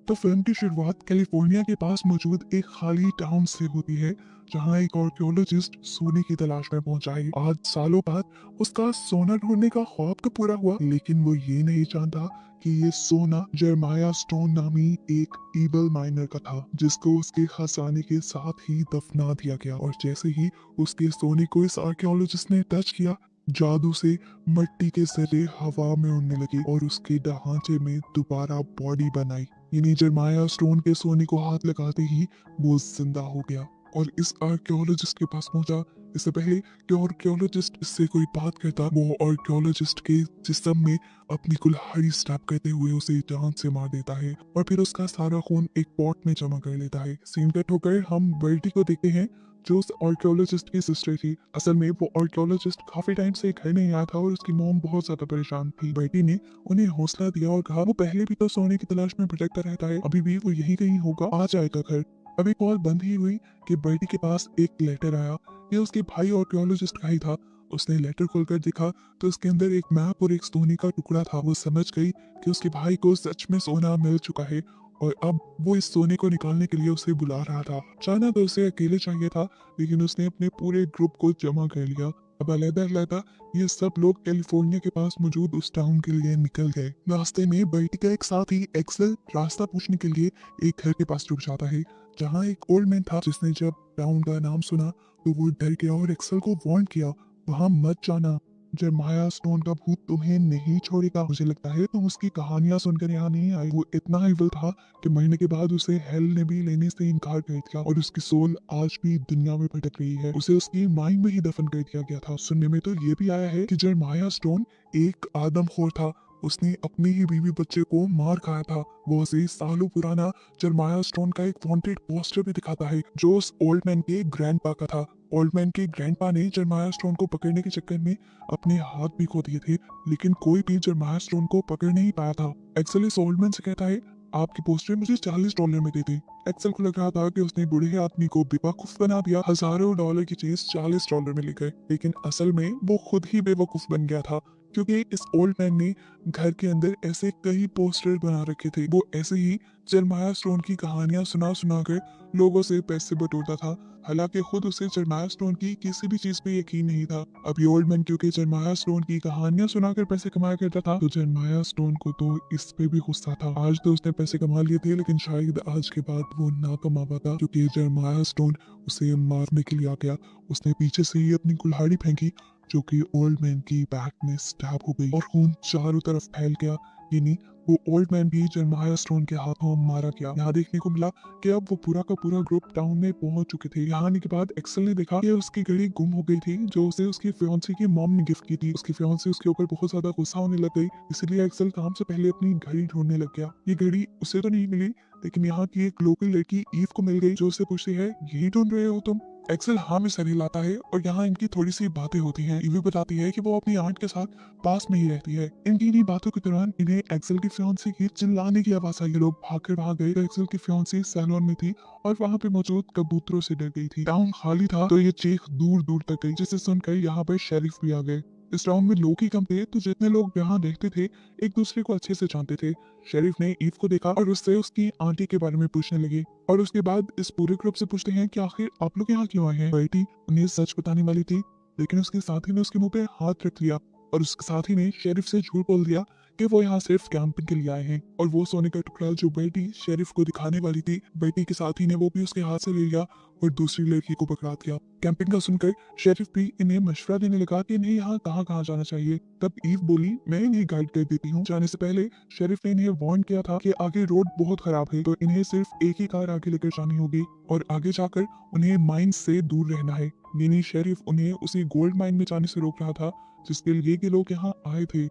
तो फिल्म की शुरुआत कैलिफोर्निया के पास मौजूद एक खाली टाउन से होती है, जहां एक आर्कियोलॉजिस्ट सोने की तलाश में पहुंचा है। आज सालों बाद उसका सोना ढूंढने का ख्वाब तो पूरा हुआ, लेकिन वो ये नहीं जानता कि ये सोना जेरमाया स्टोन नामी एक ईवल माइनर का था, जिसको उसके खजाने के साथ ही दफना दिया गया। और जैसे ही उसके सोने को इस आर्कियोलॉजिस्ट ने टच किया, जादू से मिट्टी के जरिए हवा में उड़ने लगी और उसके ढांचे में दोबारा बॉडी बनाई। यानी जरमाया स्टोन के सोने को हाथ लगाते ही वो जिंदा हो गया और इस आर्कियोलॉजिस्ट के पास पहुंचा। इससे पहले कि आर्कियोलॉजिस्ट इससे कोई बात करता, वो आर्कियोलॉजिस्ट के जिस्म में अपनी कुल्हाड़ी स्टैब करते हुए उसे जान से मार देता है और फिर उसका सारा खून एक पॉट में जमा कर लेता है। सीन कट होकर हम बर्टी को देखते हैं, जो उस आर्कियोलॉजिस्ट की सिस्टर थी। असल में वो आर्कियोलॉजिस्ट काफी टाइम से घर नहीं आया था और उसकी मॉम बहुत ज्यादा परेशान थी। बर्टी ने उन्हें हौसला दिया और कहा वो पहले भी तो सोने की तलाश में भटकता रहता है, अभी भी वो यहीं कहीं होगा, आ जाएगा घर। अभी कॉल बंद ही हुई कि बर्टी के पास एक लेटर आया। ये उसके भाई आर्कियोलॉजिस्ट का ही था। उसने लेटर खोलकर देखा तो उसके अंदर एक मैप और एक सोने का टुकड़ा था। वो समझ गई कि उसके भाई को सच में सोना मिल चुका है और अब वो इस सोने को निकालने के लिए उसे बुला रहा था। चाहना तो उसे अकेले चाहिए था, लेकिन उसने अपने पूरे ग्रुप को जमा कर लिया। अब अलग-अलग ये सब लोग कैलिफोर्निया के पास मौजूद उस टाउन के लिए निकल गए। रास्ते में बर्टी का एक साथी एक्सेल रास्ता पूछने के लिए एक घर के पास रुक जाता है, जहाँ एक ओल्ड मैन था, जिसने जब टाउन का नाम सुना तो वो डर गया और एक्सेल को वार्न किया, वहां मत जाना, जेरमाया स्टोन का भूत तुम्हें नहीं छोड़ेगा। मुझे लगता है तुम उसकी कहानियां सुनकर यहाँ नहीं आए। वो इतना इविल था कि मरने के बाद उसे हेल ने भी लेने से इनकार कर दिया और उसकी सोल आज भी दुनिया में भटक रही है। उसे उसकी माइंड में ही दफन कर दिया गया था। सुनने में तो ये भी आया है कि जेरमाया स्टोन एक आदमखोर था। उसने अपने ही बीवी बच्चे को मार खाया था। वो उसे सालों पुराना जेरमाया स्टोन का एक वांटेड पोस्टर भी दिखाता है, जो उस ओल्ड मैन के ग्रैंडपा का था। ओल्ड मैन के ग्रैंडपा ने जेरमाया स्टोन को पकड़ने के चक्कर में अपने हाथ भी खो दिए थे, लेकिन कोई भी जेरमाया स्टोन को पकड़ नहीं पाया था। एक्सेल इस ओल्ड मैन से कहता है, आपके पोस्टर मुझे $40 में दे दे। एक्सेल को लग रहा था कि उसने बूढ़े आदमी को बेवकूफ बना दिया। हजारों डॉलर की चीज $40 में ले गए, लेकिन असल में वो खुद ही बेवकूफ बन गया था, क्योंकि इस ओल्ड मैन ने घर के अंदर ऐसे कई पोस्टर बना रखे थे। वो ऐसे ही जेरमाया स्टोन की कहानियां सुना सुना कर लोगों से पैसे बटोरता था। हालांकि खुद उसे जेरमाया स्टोन की किसी भी चीज पे यकीन नहीं था। अब ये ओल्ड मैन क्योंकि जेरमाया स्टोन की कहानियां सुनाकर पैसे कमाया करता था, तो जेरमाया स्टोन को तो इस पे भी गुस्सा था। आज तो उसने पैसे कमा लिए थे, लेकिन शायद आज के बाद वो ना कमा पाता, क्योंकि जेरमाया स्टोन उसे मारने के लिए आ गया। उसने पीछे से ही अपनी कुल्हाड़ी फेंकी, जो कि ओल्ड मैन की बैक में स्टैब हो गई और खून चारों तरफ फैल गया। यानी वो ओल्ड मैन भी जेरमाया स्टोन के हाथों मारा गया। यहाँ देखने को मिला कि अब वो पूरा का पूरा ग्रुप टाउन में पहुंच चुके थे। यहाँ आने के बाद एक्सेल ने देखा कि उसकी घड़ी गुम हो गई थी, जो उसे उसकी फियांसी की मॉम ने गिफ्ट की थी। उसकी फियांसी उसके ऊपर बहुत ज्यादा गुस्सा होने लग गई, इसलिए एक्सेल काम से पहले अपनी घड़ी ढूंढने लग गया। ये घड़ी उसे तो नहीं मिली, लेकिन यहाँ की एक लोकल लड़की ईव को मिल गई, जो उसे पूछती है, यही ढूंढ रहे हो तुम? एक्सेल हाँ में सर हिलाता है और यहाँ इनकी थोड़ी सी बातें होती हैं। ईवी बताती है कि वो अपनी आंट के साथ पास में ही रहती है। इनकी इन्हीं बातों के दौरान इन्हें एक्सेल की फियांसी की चिल्लाने की आवाज आई। ये लोग भागकर भाग गए तो एक्सेल की फियांसी सैलून में थी और वहाँ पे मौजूद कबूतरों से डर गई थी। टाउन खाली था तो ये चीख दूर दूर तक गई, जिसे सुनकर यहाँ पर शेरिफ भी आ गए। इस टाउन में लोग ही कम थे, तो जितने लोग यहाँ देखते थे एक दूसरे को अच्छे से जानते थे। शेरिफ ने ईव को देखा और उससे उसकी आंटी के बारे में पूछने लगे और उसके बाद इस पूरे ग्रुप से पूछते हैं कि आखिर आप लोग यहाँ क्यों आए हैं। बेटी उन्हें सच बताने वाली थी, लेकिन उसके साथी ने उसके मुंह पे हाथ रख लिया और उसके साथी ने शेरिफ से झूठ बोल दिया कि वो यहाँ सिर्फ कैंपिंग के लिए आए हैं। और वो सोने का टुकड़ा जो बेटी शेरिफ को दिखाने वाली थी, बेटी के साथी ने वो भी उसके हाथ से ले लिया और दूसरी लड़की को पकड़ा दिया। कैंपिंग का सुनकर शेरिफ भी इन्हें मशवरा देने लगा कि इन्हें यहाँ कहाँ कहाँ जाना चाहिए। तब ईव बोली, मैं इन्हें गाइड कर देती हूँ। जाने से पहले शेरिफ ने इन्हें वार्न किया था कि आगे रोड बहुत खराब है, तो इन्हें सिर्फ एक ही कार आगे लेकर जानी होगी और आगे जाकर उन्हें माइन से दूर रहना है। यानी शेरिफ उन्हें उसी गोल्ड माइन में जाने से रोक रहा था, जिसके लिए ये लोग यहाँ आए थे।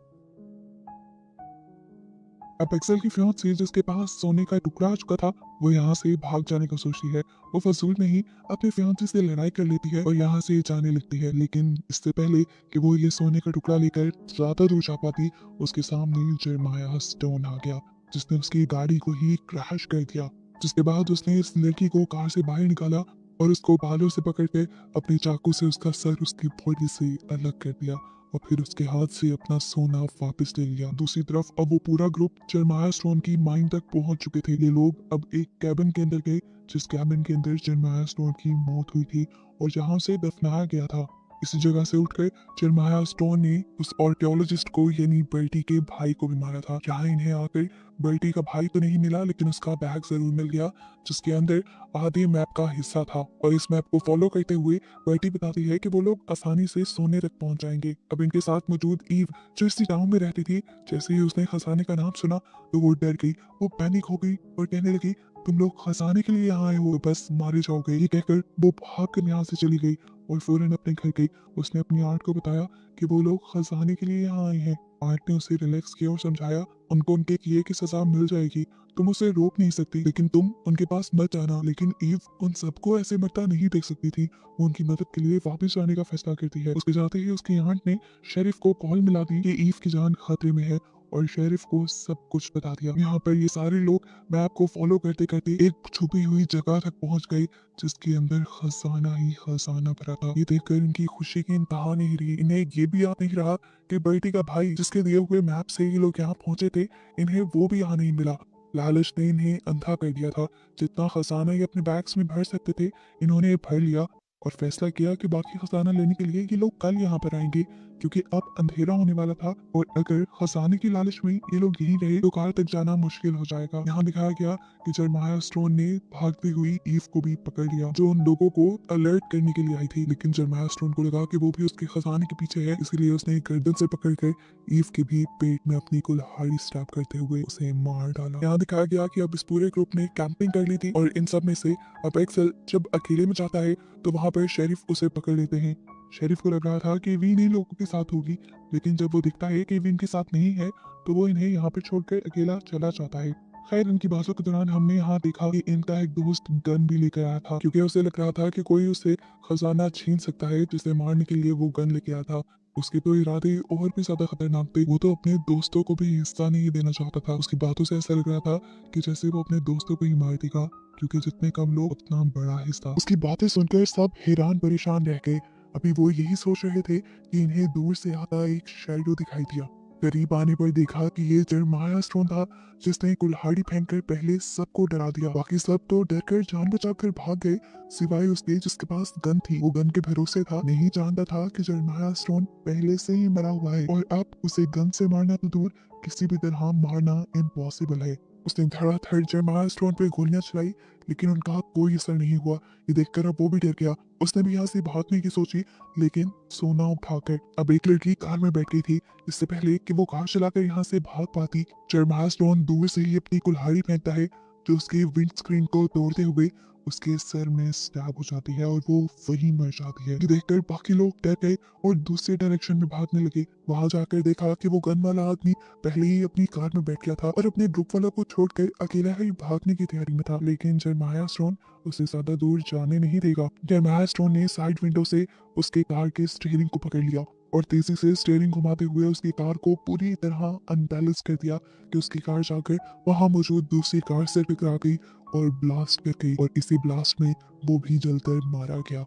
अब एक्सेल की फियांसी, जिसके पास सोने का टुकड़ा आ चुका था, वो यहाँ से भाग जाने का सोचती है। वो फजूल में ही अपने फियांसी से लड़ाई कर लेती है और यहाँ से जाने लगती है, लेकिन इससे पहले कि वो ये सोने का टुकड़ा लेकर ज्यादा दूर जा पाती, उसके सामने जेरमाया स्टोन आ गया, जिसने उसकी गाड़ी को ही क्रैश कर दिया। जिसके बाद उसने इस लड़की को कार से बाहर निकाला और उसको बालों से पकड़ के अपने चाकू से उसका सर उसकी बॉडी से अलग कर दिया और फिर उसके हाथ से अपना सोना वापस ले लिया। दूसरी तरफ अब वो पूरा ग्रुप जरमाया स्टोन की माइन तक पहुंच चुके थे। ये लोग अब एक कैबिन के अंदर गए, जिस कैबिन के अंदर जरमाया स्टोन की मौत हुई थी और जहां से दफनाया गया था। इसी जगह से उठकर जरमाया स्टोन ने उस आर्कियोलॉजिस्ट को यानी बर्टी के भाई को भी मारा था। यहाँ इन्हें आकर बर्टी का भाई तो नहीं मिला, लेकिन उसका बैग जरूर मिल गया, जिसके अंदर आधे मैप का हिस्सा था। और इस मैप को फॉलो करते हुए बर्टी बताती है कि वो लोग आसानी से सोने तक पहुंच जाएंगे। अब इनके साथ मौजूद ईव, जो इसी टाउन में रहती थी, जैसे ही उसने खजाने का नाम सुना तो वो डर गई, वो पैनिक हो गई और कहने लगी, तुम लोग खजाने के लिए यहाँ आए हो, बस मारे जाओगे। ये कहकर वो भाग कर यहाँ से चली गई और फौरन अपने घर गई। उसने अपनी आंट को बताया कि वो लोग खजाने के लिए यहाँ आए हैं। आंट ने उसे रिलैक्स किया और समझाया उनको उनके किए की सजा मिल जाएगी, तुम उसे रोक नहीं सकती, लेकिन तुम उनके पास मत जाना। लेकिन ईव उन सबको ऐसे मरता नहीं देख सकती थी। वो उनकी मदद के लिए वापस जाने का फैसला करती है। उसके जाते ही उसकी आंट ने शेरिफ को कॉल मिला दी कि ईव की जान खतरे में है और शेरिफ को सब कुछ बता दिया। यहाँ पर ये सारे लोग मैप को फॉलो करते करते एक छुपी हुई जगह तक पहुंच गए, जिसके अंदर खजाना ही खजाना भरा था। ये देखकर इनकी खुशी की इंतहा नहीं रही। इन्हें ये भी याद नहीं रहा कि बर्टी का भाई, जिसके दिए हुए मैप से ये लोग यहाँ पहुंचे थे, इन्हें वो भी यहाँ नहीं मिला। लालच ने इन्हें अंधा कर दिया था। जितना खजाना ये अपने बैग्स में भर सकते थे, इन्होंने भर लिया और फैसला किया कि बाकी खजाना लेने के लिए ये लोग कल यहाँ पर आएंगे, क्योंकि अब अंधेरा होने वाला था और अगर खजाने की लालच में ये लोग यहीं रहे तो कार तक जाना मुश्किल हो जाएगा। यहाँ दिखाया गया कि जरमाया स्टोन ने भागती हुई ईव को भी पकड़ लिया, जो उन लोगों को अलर्ट करने के लिए आई थी। लेकिन जरमाया स्टोन को लगा कि वो भी उसके खजाने के पीछे है, इसलिए उसने गर्दन से पकड़कर ईव के भी पेट में अपनी कुल्हाड़ी स्टैब करते हुए उसे मार डाला। यहाँ दिखाया गया कि अब इस पूरे ग्रुप ने कैंपिंग कर ली थी और इन सब में से अब एक्सेल जब अकेले में जाता है तो वहाँ पर शेरिफ उसे पकड़ लेते हैं। शेरिफ को लग रहा था कि वीन इन लोगों के साथ होगी, लेकिन जब वो दिखता है कि वीन के साथ नहीं है तो वो इन्हें यहाँ पर छोड़कर अकेला चला जाता है। खैर, इनकी बातों के दौरान हमने यहाँ देखा कि इनका एक दोस्त गन भी लेकर आया था, क्योंकि उसे लग रहा था कि कोई उसे खजाना छीन सकता है, जिसे मारने के लिए वो गन लेके आया था। उसके तो इरादे और भी ज्यादा खतरनाक थे। वो तो अपने दोस्तों को भी हिस्सा नहीं देना चाहता था। उसकी बातों से ऐसा लग रहा था कि जैसे वो अपने दोस्तों को ही मार देगा, क्योंकि जितने कम लोग उतना बड़ा हिस्सा। उसकी बातें सुनकर सब हैरान परेशान रह गए। अभी वो यही सोच रहे थे कि इन्हें दूर से आता एक शैडो दिखाई दिया। करीब आने पर देखा कि ये जरमाया स्टोन था, जिसने कुल्हाड़ी फेंककर पहले सबको डरा दिया। बाकी सब तो डरकर जान बचाकर भाग गए, सिवाय उसके जिसके पास गन थी। वो गन के भरोसे था, नहीं जानता था कि जरमाया स्टोन पहले से ही मरा हुआ है और अब उसे गन से मारना तो दूर, किसी भी तरह मारना इम्पॉसिबल है। उसने धड़ाधड़ जरमाया स्टोन पे गोलियां चलाई, लेकिन उनका कोई असर नहीं हुआ। ये देखकर अब वो भी डर गया। उसने भी यहाँ से भागने की सोची, लेकिन सोना उठाकर अब एक लड़की कार में बैठ गई थी। इससे पहले कि वो कार चलाकर यहाँ से भाग पाती, जरमाया स्टोन दूर से ही अपनी कुल्हाड़ी फेंकता है, जो उसके विंड स्क्रीन को तोड़ते हुए उसके सर में स्टैब हो जाती है और वो वहीं मर जाती है। ये देखकर बाकी लोग डर गए और दूसरे डायरेक्शन में भागने लगे। वहां जाकर देखा कि वो गन वाला आदमी पहले ही अपनी कार में बैठ गया था और अपने ग्रुप वाला को छोड़कर अकेला ही भागने की तैयारी में था। लेकिन जरमाया स्टोन उसे ज्यादा दूर जाने नहीं देगा। जरमाया स्टोन ने साइड विंडो से उसके कार के स्टीयरिंग को पकड़ लिया और तेजी से स्टीयरिंग घुमाते हुए उसकी कार को पूरी तरह अनबैलेंस कर दिया कि उसकी कार जाकर वहां मौजूद दूसरी कार से टकरा गई और ब्लास्ट कर गई और इसी ब्लास्ट में वो भी जलकर मारा गया।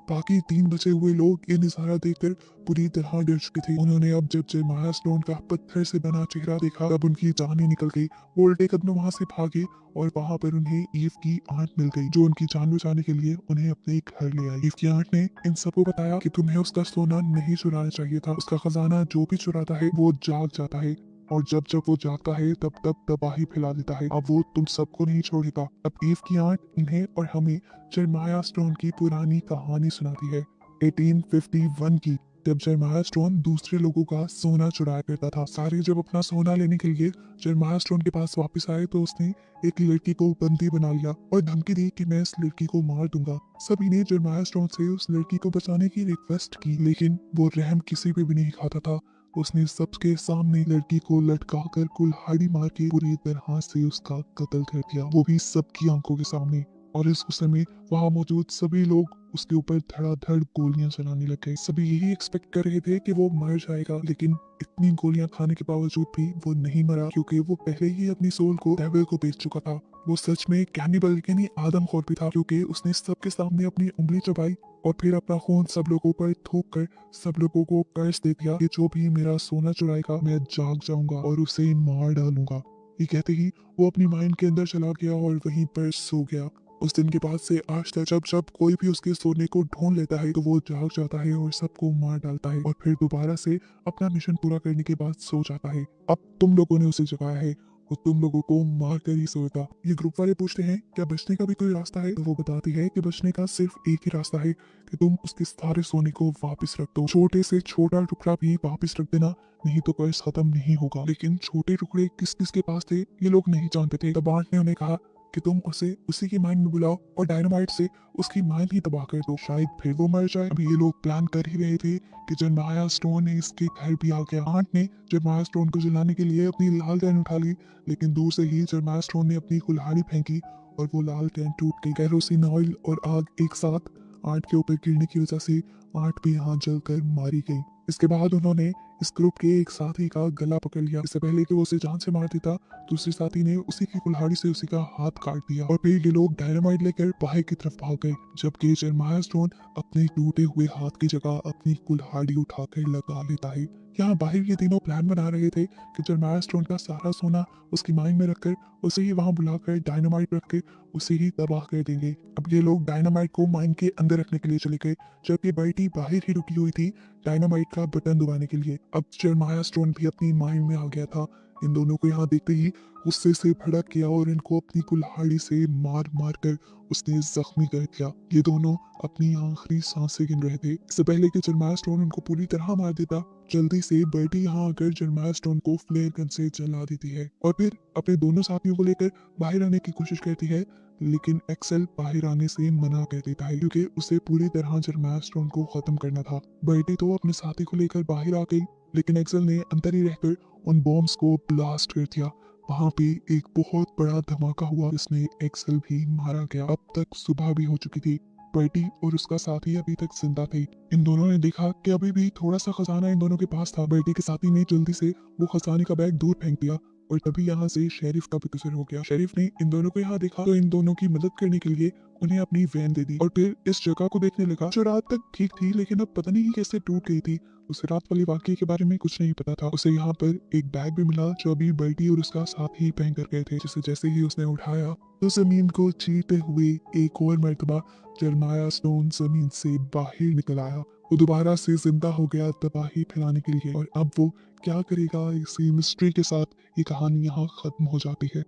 बाकी 3 बचे हुए लोग ये नजारा देखकर पूरी तरह डर चुके थे। उन्होंने अब जब जरमाया स्टोन का पत्थर से बना चेहरा देखा, तब उनकी जान ही निकल गई। वो उल्टे कदम वहां से भागे और वहां पर उन्हें ईव की आंट मिल गई, जो उनकी जान बचाने के लिए उन्हें अपने घर ले आई। ईव की आंट ने इन सबको बताया कि तुम्हें उसका सोना नहीं चुराना चाहिए था। उसका खजाना जो भी चुराता है वो जाग जाता है, और जब जब वो जागता है तब तब तबाही फैला देता है। अब वो तुम सबको नहीं छोड़ेगा। अब ईव की आंट इन्हें और हमें जरमाया स्टोन की पुरानी कहानी सुनाती है, 1851 की, जब जरमाया स्टोन दूसरे लोगों का सोना चुराया करता था। सारे जब अपना सोना लेने के लिए जरमाया स्टोन के पास वापस आए तो उसने एक लड़की को बंदी बना लिया और धमकी दी कि मैं इस लड़की को मार दूंगा। सभी ने जरमाया स्टोन से उस लड़की को बचाने की रिक्वेस्ट की, लेकिन वो रहम किसी पे भी नहीं खाता था। उसने सबके सामने लड़की को लटकाकर कुल्हाड़ी मार के पूरी तरह से उसका कत्ल कर दिया, वो भी सबकी आंखों के सामने। और इस गुस्से में वहां मौजूद सभी लोग उसके ऊपर धड़ाधड़ गोलियां चलाने लग गए। सभी यही एक्सपेक्ट कर रहे थे कि वो मर जाएगा, लेकिन इतनी गोलियां खाने के बावजूद भी वो नहीं मरा, क्योंकि वो पहले ही अपनी सोल को डेविल को बेच चुका था। वो सच में कैनिबल यानी आदमखोर भी था, क्योंकि उसने सबके सामने अपनी उंगली चबाई और फिर अपना खून सब लोगों पर थूक कर सब लोगों को कर्ज दे दिया कि जो भी मेरा सोना चुराएगा मैं जाग जाऊंगा और उसे मार डालूंगा। ये कहते ही वो अपनी माइंड के अंदर चला गया और वहीं पर सो गया। उस दिन के बाद से आज तक जब जब कोई भी उसके सोने को ढूंढ लेता है तो वो जाग जाता है और सबको मार डालता है और फिर दोबारा से अपना मिशन पूरा करने के बाद सो जाता है। अब तुम लोगों ने उसे जगाया है और तुम लोगों को मार कर ही सोएगा। ये ग्रुप वाले पूछते हैं क्या बचने का भी कोई रास्ता है, तो वो बताती है कि बचने का सिर्फ एक ही रास्ता है कि तुम उसके सारे सोने को वापस रख दो, छोटे से छोटा टुकड़ा भी वापस रख देना, नहीं तो कर्ज खत्म नहीं होगा। लेकिन छोटे टुकड़े किस किस के पास थे ये लोग नहीं जानते थे। तब आंट ने उन्हें कहा कि तुम उसे उसी की माइंड में बुलाओ और डायनामाइट से उसकी माइंड ही तबाह कर दो, शायद फिर वो मर जाए। अभी ये लोग प्लान कर ही रहे थे कि जरमाया स्टोन ने इसके घर भी आ गया। आंट ने जरमाया स्टोन को जलाने के लिए अपनी लालटेन उठा ली, लेकिन दूर से ही जरमाया स्टोन ने अपनी कुल्हाड़ी फेंकी और वो लालटेन टूट गई। केरोसिन ऑयल और आग एक साथ आर्ट के ऊपर गिरने की वजह से आर्ट भी यहाँ जलकर मारी गई। इसके बाद उन्होंने इस ग्रुप के एक साथी का गला पकड़ लिया। इससे पहले कि वो उसे जान से मार देता, दूसरे साथी ने उसी की कुल्हाड़ी से उसी का हाथ काट दिया और फिर ये लोग डायनामाइट लेकर बाहर की तरफ भाग गए, जबकि जरमाया स्टोन अपने टूटे हुए हाथ की जगह अपनी कुल्हाड़ी उठाकर लगा लेता है। यहाँ बाहर ये तीनों प्लान बना रहे थे कि जरमाया स्टोन का सारा सोना उसकी माइंड में रखकर उसे ही वहां बुलाकर डायनामाइट रख के उसे ही तबाह कर देंगे। अब ये लोग डायनामाइट को माइंड के अंदर रखने के लिए चले गए, जबकि बर्टी बाहर ही रुकी हुई थी डायनामाइट का बटन दबाने के लिए। अब जरमाया स्टोन भी अपनी माइंड में आ गया था। इन दोनों को यहाँ देखते ही गुस्से से भड़क गया और इनको अपनी कुल्हाड़ी से मार मार कर उसने जख्मी कर दिया। ये दोनों अपनी आखिरी सांसें गिन रहे थे। इससे पहले कि जरमाया स्टोन उनको पूरी तरह मार देता, जल्दी से बर्टी यहाँ आकर जरमाया स्टोन को फ्लेयर गन से जला देती है और फिर अपने दोनों साथियों को लेकर बाहर आने की कोशिश करती है, लेकिन एक्सेल बाहर आने से मना कर देता है क्योंकि उसे पूरी तरह जरमाया स्टोन को खत्म करना था। बर्टी तो अपने साथी को लेकर बाहर आ गई, लेकिन एक्सेल ने अंदर ही रहकर उन बॉम्ब्स को ब्लास्ट कर दिया। वहां पे एक बहुत बड़ा धमाका हुआ जिसमें एक्सेल भी मारा गया। अब तक सुबह भी हो चुकी थी। बर्टी और उसका साथी अभी तक जिंदा थे। इन दोनों ने देखा कि अभी भी थोड़ा सा खजाना इन दोनों के पास था। बर्टी के साथी ने जल्दी से वो खजाने का बैग दूर फेंक दिया और तभी यहाँ से शेरिफ का भी गुजर हो गया। शेरिफ ने इन दोनों को यहाँ देखा तो इन दोनों की मदद करने के लिए उन्हें अपनी वैन दे दी और फिर इस जगह को देखने लगा जो रात तक ठीक थी, लेकिन अब पता नहीं कैसे टूट गई थी। उसे रात वाली वाकये के बारे में कुछ नहीं पता था। उसे यहाँ पर एक बैग भी मिला जो अभी बर्टी और उसका साथी पहन कर गए थे, जिसे जैसे ही उसने उठाया तो जमीन को चीरते हुए एक और मर्तबा जरमाया स्टोन जमीन से बाहर निकल आया। वो दोबारा से जिंदा हो गया तबाही फैलाने के लिए, और अब वो क्या करेगा इसी मिस्ट्री के साथ ये कहानी यहाँ खत्म हो जाती है।